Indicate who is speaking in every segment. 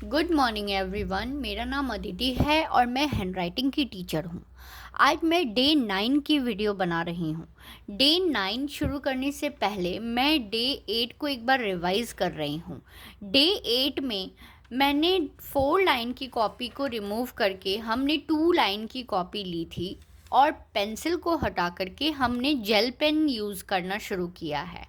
Speaker 1: Good morning everyone. मेरा नाम अदिति है और मैं हैंडराइटिंग की टीचर हूँ। आज मैं डे 9 की वीडियो बना रही हूँ। डे 9 शुरू करने से पहले मैं डे 8 को एक बार रिवाइज़ कर रही हूँ। डे 8 में मैंने 4 लाइन की कॉपी को रिमूव करके हमने 2 लाइन की कॉपी ली थी और पेंसिल को हटा करके हमने जेल पेन यूज़ करना शुरू किया है।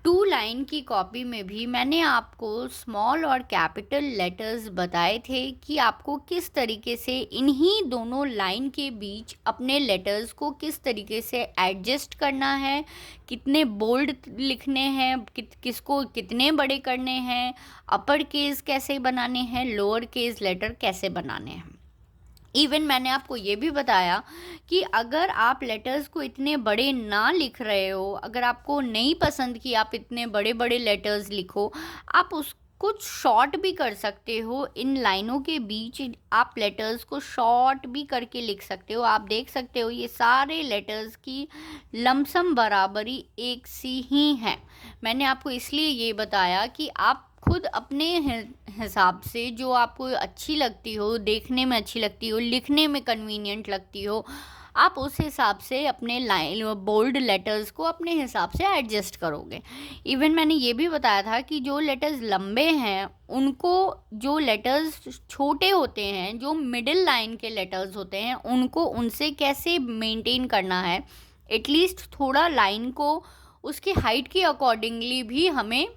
Speaker 1: 2 लाइन की कॉपी में भी मैंने आपको स्मॉल और कैपिटल लेटर्स बताए थे कि आपको किस तरीके से इन्हीं दोनों लाइन के बीच अपने लेटर्स को किस तरीके से एडजस्ट करना है, कितने बोल्ड लिखने हैं, किसको कितने बड़े करने हैं, अपर केस कैसे बनाने हैं, लोअर केस लेटर कैसे बनाने हैं। इवन मैंने आपको ये भी बताया कि अगर आप लेटर्स को इतने बड़े ना लिख रहे हो, अगर आपको नहीं पसंद कि आप इतने बड़े बड़े लेटर्स लिखो, आप उस कुछ शॉर्ट भी कर सकते हो। इन लाइनों के बीच आप लेटर्स को शॉर्ट भी करके लिख सकते हो। आप देख सकते हो ये सारे लेटर्स की लमसम बराबरी एक सी ही है। मैंने आपको इसलिए ये बताया कि आप खुद अपने हिसाब से जो आपको अच्छी लगती हो, देखने में अच्छी लगती हो, लिखने में कन्वीनियंट लगती हो, आप उस हिसाब से अपने लाइन बोल्ड लेटर्स को अपने हिसाब से एडजस्ट करोगे। इवन मैंने ये भी बताया था कि जो लेटर्स लंबे हैं उनको, जो लेटर्स छोटे होते हैं, जो मिडिल लाइन के लेटर्स होते हैं, उनको उनसे कैसे मेंटेन करना है। एटलीस्ट थोड़ा लाइन को उसकी हाइट के अकॉर्डिंगली भी हमें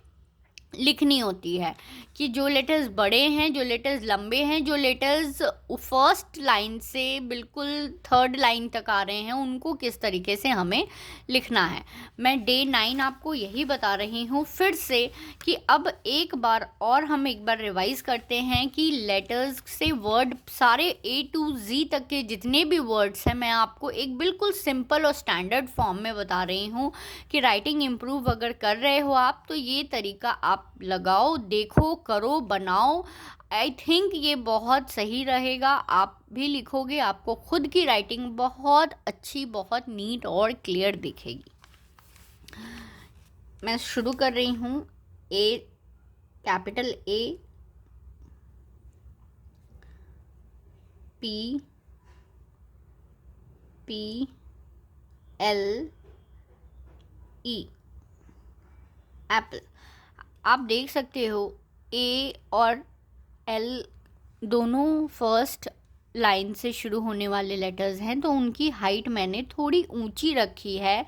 Speaker 1: लिखनी होती है कि जो लेटर्स बड़े हैं, जो लेटर्स लंबे हैं, जो लेटर्स फर्स्ट लाइन से बिल्कुल थर्ड लाइन तक आ रहे हैं, उनको किस तरीके से हमें लिखना है। मैं डे 9 आपको यही बता रही हूँ फिर से कि अब एक बार और हम एक बार रिवाइज करते हैं कि लेटर्स से वर्ड सारे A to Z तक के जितने भी वर्ड्स हैं मैं आपको एक बिल्कुल सिंपल और स्टैंडर्ड फॉर्म में बता रही हूँ कि राइटिंग इम्प्रूव अगर कर रहे हो आप तो ये तरीका आप लगाओ, देखो, करो, बनाओ। आई थिंक ये बहुत सही रहेगा। आप भी लिखोगे, आपको खुद की राइटिंग बहुत अच्छी, बहुत नीट और क्लियर दिखेगी। मैं शुरू कर रही हूँ। A, capital A, P, P, L, E, apple. आप देख सकते हो A और L दोनों फर्स्ट लाइन से शुरू होने वाले लेटर्स हैं, तो उनकी हाइट मैंने थोड़ी ऊंची रखी है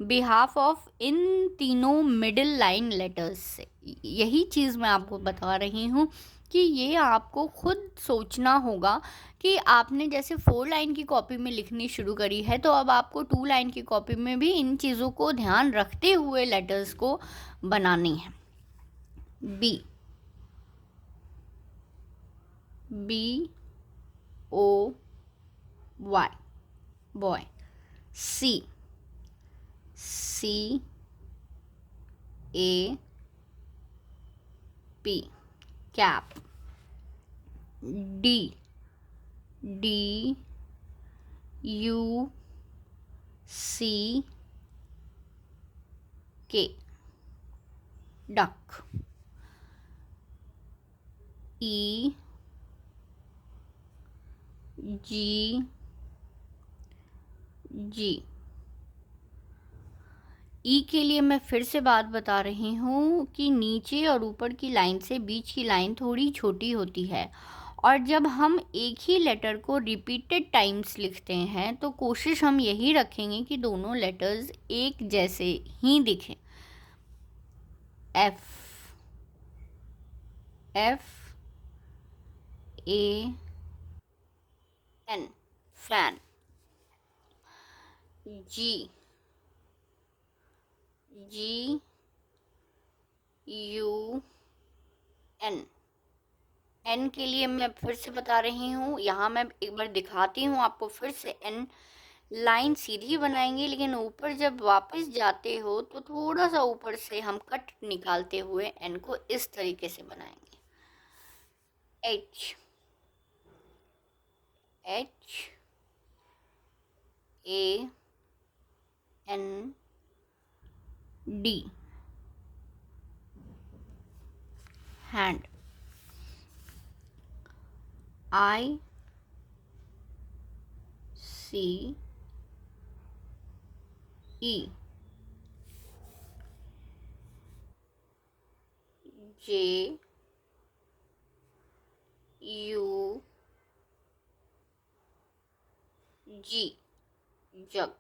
Speaker 1: बिहाफ ऑफ इन तीनों मिडिल लाइन लेटर्स से। यही चीज़ मैं आपको बता रही हूँ कि ये आपको खुद सोचना होगा कि आपने जैसे 4 लाइन की कॉपी में लिखनी शुरू करी है, तो अब आपको 2 लाइन की कॉपी में भी इन चीज़ों को ध्यान रखते हुए लेटर्स को बनानी है। B, BOY, boy. C, CAP, cap. D, DUCK, duck. E, G, G. ई के लिए मैं फिर से बात बता रही हूँ कि नीचे और ऊपर की लाइन से बीच की लाइन थोड़ी छोटी होती है, और जब हम एक ही लेटर को रिपीटेड टाइम्स लिखते हैं तो कोशिश हम यही रखेंगे कि दोनों लेटर्स एक जैसे ही दिखें। F, FAN, fan. G, GUN, N के लिए मैं फिर से बता रही हूँ, यहाँ मैं एक बार दिखाती हूँ आपको फिर से। एन लाइन सीधी बनाएंगे, लेकिन ऊपर जब वापस जाते हो तो थोड़ा सा ऊपर से हम कट निकालते हुए एन को इस तरीके से बनाएंगे। H, HAND, hand. I C E J U G jug.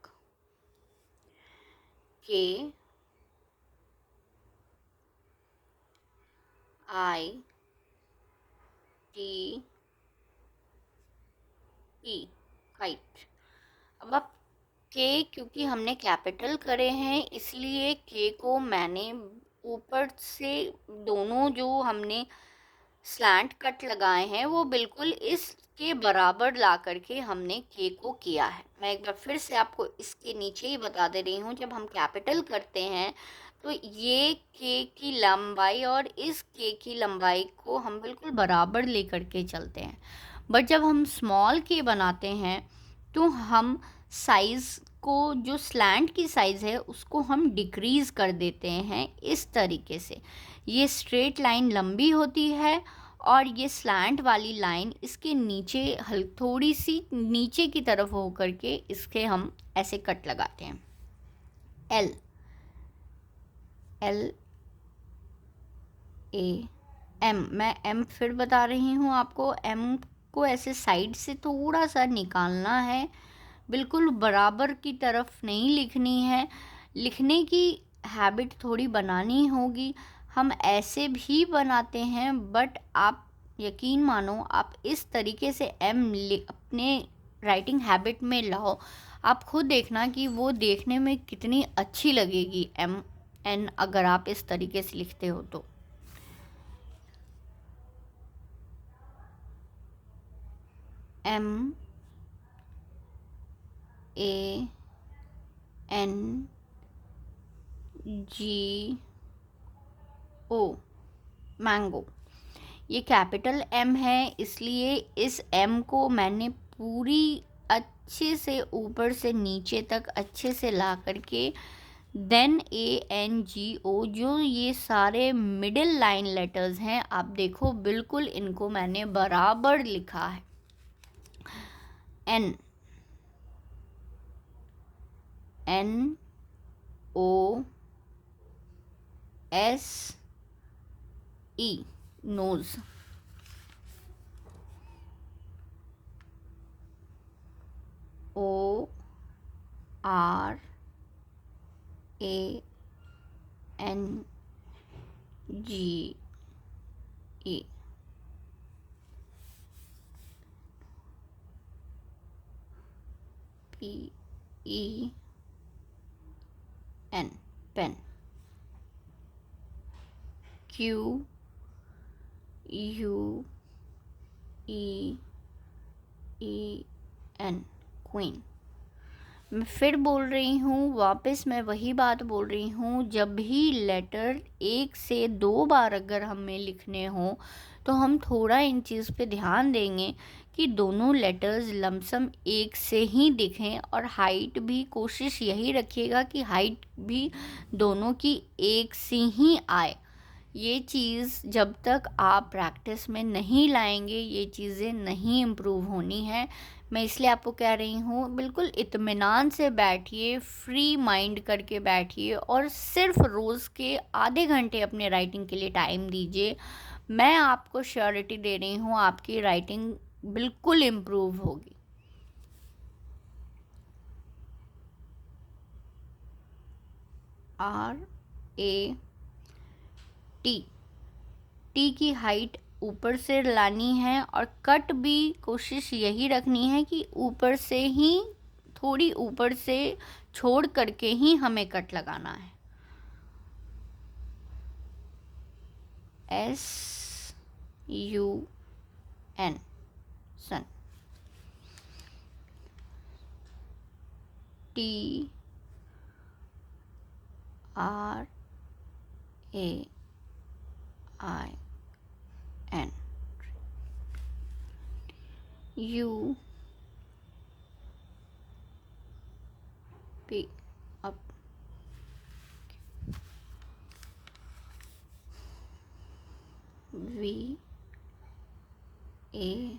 Speaker 1: K I T E kite. अब आप के, क्योंकि हमने कैपिटल करे हैं इसलिए के को मैंने ऊपर से दोनों जो हमने स्लैंट कट लगाए हैं वो बिल्कुल इसके बराबर ला करके हमने के को किया है। मैं एक बार फिर से आपको इसके नीचे ही बता दे रही हूँ, जब हम कैपिटल करते हैं तो ये के की लंबाई और इस के की लंबाई को हम बिल्कुल बराबर लेकर के चलते हैं। बट जब हम स्मॉल के बनाते हैं तो हम साइज़ को, जो स्लैंट की साइज़ है उसको हम डिक्रीज़ कर देते हैं इस तरीके से। ये स्ट्रेट लाइन लंबी होती है और ये स्लैंट वाली लाइन इसके नीचे थोड़ी सी नीचे की तरफ हो करके इसके हम ऐसे कट लगाते हैं। एल एल ए एम, मैं एम फिर बता रही हूँ आपको, एम को ऐसे साइड से थोड़ा सा निकालना है, बिल्कुल बराबर की तरफ नहीं लिखनी है। लिखने की हैबिट थोड़ी बनानी होगी। हम ऐसे भी बनाते हैं बट आप यकीन मानो, आप इस तरीके से एम अपने राइटिंग हैबिट में लाओ, आप खुद देखना कि वो देखने में कितनी अच्छी लगेगी एम एन, अगर आप इस तरीके से लिखते हो तो। M A N G O, mango. ये कैपिटल एम है इसलिए इस एम को मैंने पूरी अच्छे से ऊपर से नीचे तक अच्छे से ला करके देन ए एन जी ओ, जो ये सारे मिडिल लाइन लेटर्स हैं, आप देखो बिल्कुल इनको मैंने बराबर लिखा है। N N O S E, nose. O R A N G E, P E N, pen. Q U E E N, queen. मैं फिर बोल रही हूँ, वापस मैं वही बात बोल रही हूँ, जब भी लेटर एक से दो बार अगर हमें लिखने हों तो हम थोड़ा इन चीज़ पे ध्यान देंगे कि दोनों लेटर्स लमसम एक से ही दिखें, और हाइट भी कोशिश यही रखिएगा कि हाइट भी दोनों की एक सी ही आए। ये चीज़ जब तक आप प्रैक्टिस में नहीं लाएंगे ये चीज़ें नहीं इम्प्रूव होनी है। मैं इसलिए आपको कह रही हूँ, बिल्कुल इत्मीनान से बैठिए, फ्री माइंड करके बैठिए और सिर्फ रोज़ के आधे घंटे अपने राइटिंग के लिए टाइम दीजिए। मैं आपको श्योरिटी दे रही हूँ आपकी राइटिंग बिल्कुल इम्प्रूव होगी। आर ए टी, टी की हाइट ऊपर से लानी है और कट भी कोशिश यही रखनी है कि ऊपर से ही, थोड़ी ऊपर से छोड़ करके ही हमें कट लगाना है। S U N, sun. T R A I N, U P, up. V A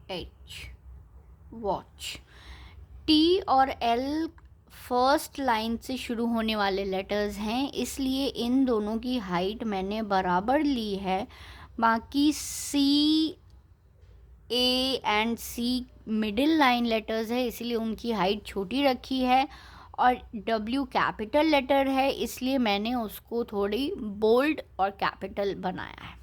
Speaker 1: WATCH, watch. T और एल फर्स्ट लाइन से शुरू होने वाले लेटर्स हैं, इसलिए इन दोनों की हाइट मैंने बराबर ली है। बाकी C, A and C middle line letters है, इसलिए उनकी हाइट छोटी रखी है। और डब्ल्यू कैपिटल लेटर है, इसलिए मैंने उसको थोड़ी बोल्ड और कैपिटल बनाया है।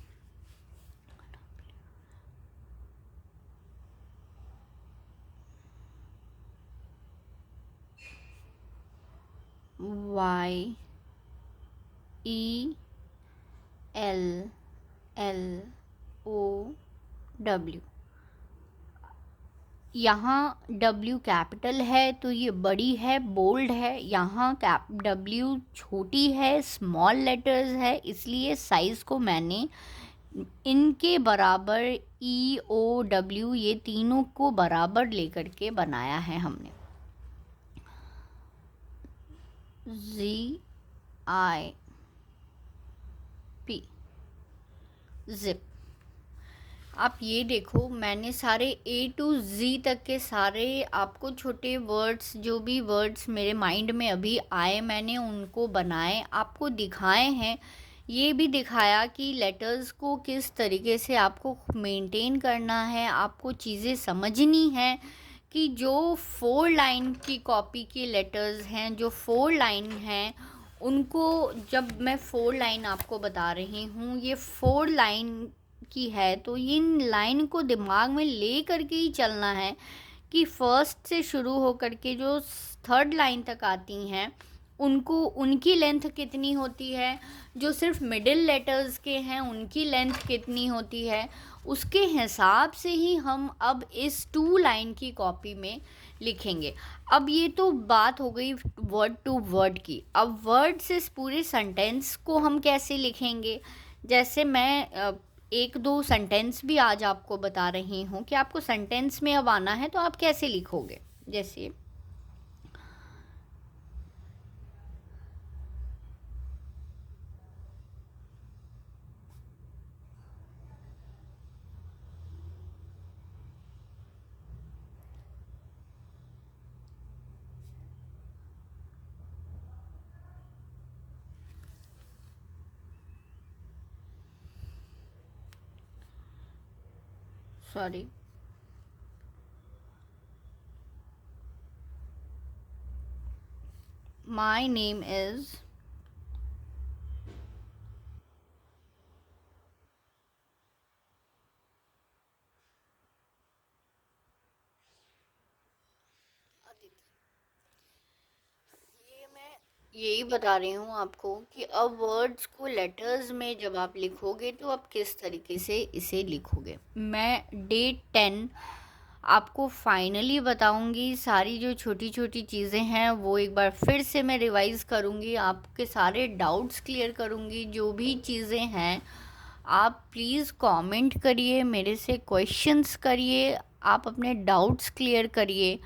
Speaker 1: Y E L L O W। यहाँ W कैपिटल है तो ये बड़ी है, बोल्ड है। यहाँ W छोटी है, स्मॉल लेटर्स है, इसलिए साइज़ को मैंने इनके बराबर EOW, ये तीनों को बराबर लेकर के बनाया है हमने। ZIP, zip. आप ये देखो, मैंने सारे A to Z तक के सारे आपको छोटे वर्ड्स, जो भी वर्ड्स मेरे माइंड में अभी आए, मैंने उनको बनाए, आपको दिखाए हैं। ये भी दिखाया कि लेटर्स को किस तरीके से आपको मेंटेन करना है, आपको चीज़ें समझनी है कि जो 4 लाइन की कॉपी के लेटर्स हैं, जो 4 लाइन हैं, उनको जब मैं 4 लाइन आपको बता रही हूँ, ये 4 लाइन की है, तो इन लाइन को दिमाग में ले करके ही चलना है कि फर्स्ट से शुरू होकर के जो 3rd लाइन तक आती हैं, उनको उनकी लेंथ कितनी होती है, जो सिर्फ मिडिल लेटर्स के हैं उनकी लेंथ कितनी होती है, उसके हिसाब से ही हम अब इस 2 लाइन की कॉपी में लिखेंगे। अब ये तो बात हो गई वर्ड टू वर्ड की। अब वर्ड से इस पूरे सेंटेंस को हम कैसे लिखेंगे, जैसे मैं 1-2 सेंटेंस भी आज आपको बता रही हूँ कि आपको सेंटेंस में अब आना है तो आप कैसे लिखोगे। जैसे सॉरी, माय नेम इज यही बता रही हूँ आपको कि अब वर्ड्स को लेटर्स में जब आप लिखोगे तो आप किस तरीके से इसे लिखोगे। मैं डे 10 आपको फाइनली बताऊंगी। सारी जो छोटी छोटी चीज़ें हैं वो एक बार फिर से मैं रिवाइज़ करूंगी, आपके सारे डाउट्स क्लियर करूंगी। जो भी चीज़ें हैं आप प्लीज़ कमेंट करिए, मेरे से क्वेश्चंस करिए, आप अपने डाउट्स क्लियर करिए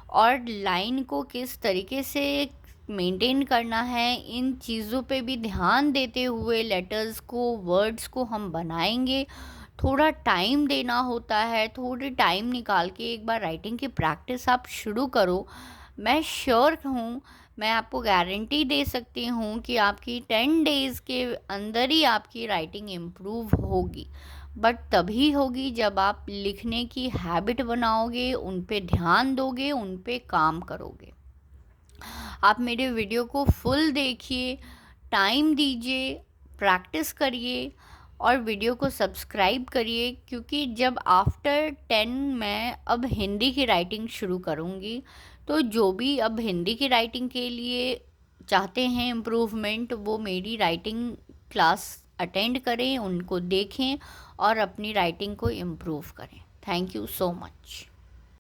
Speaker 1: और लाइन को किस तरीके से मेंटेन करना है, इन चीज़ों पे भी ध्यान देते हुए लेटर्स को, वर्ड्स को हम बनाएंगे। थोड़ा टाइम देना होता है, थोड़ी टाइम निकाल के एक बार राइटिंग की प्रैक्टिस आप शुरू करो। मैं श्योर हूँ, मैं आपको गारंटी दे सकती हूँ कि आपकी 10 डेज़ के अंदर ही आपकी राइटिंग इम्प्रूव होगी। बट तभी होगी जब आप लिखने की हैबिट बनाओगे, उन पे ध्यान दोगे, उन पे काम करोगे। आप मेरे वीडियो को फुल देखिए, टाइम दीजिए, प्रैक्टिस करिए और वीडियो को सब्सक्राइब करिए, क्योंकि जब आफ्टर 10 मैं अब हिंदी की राइटिंग शुरू करूँगी, तो जो भी अब हिंदी की राइटिंग के लिए चाहते हैं इम्प्रूवमेंट, वो मेरी राइटिंग क्लास अटेंड करें, उनको देखें और अपनी राइटिंग को इम्प्रूव करें। Thank you so much.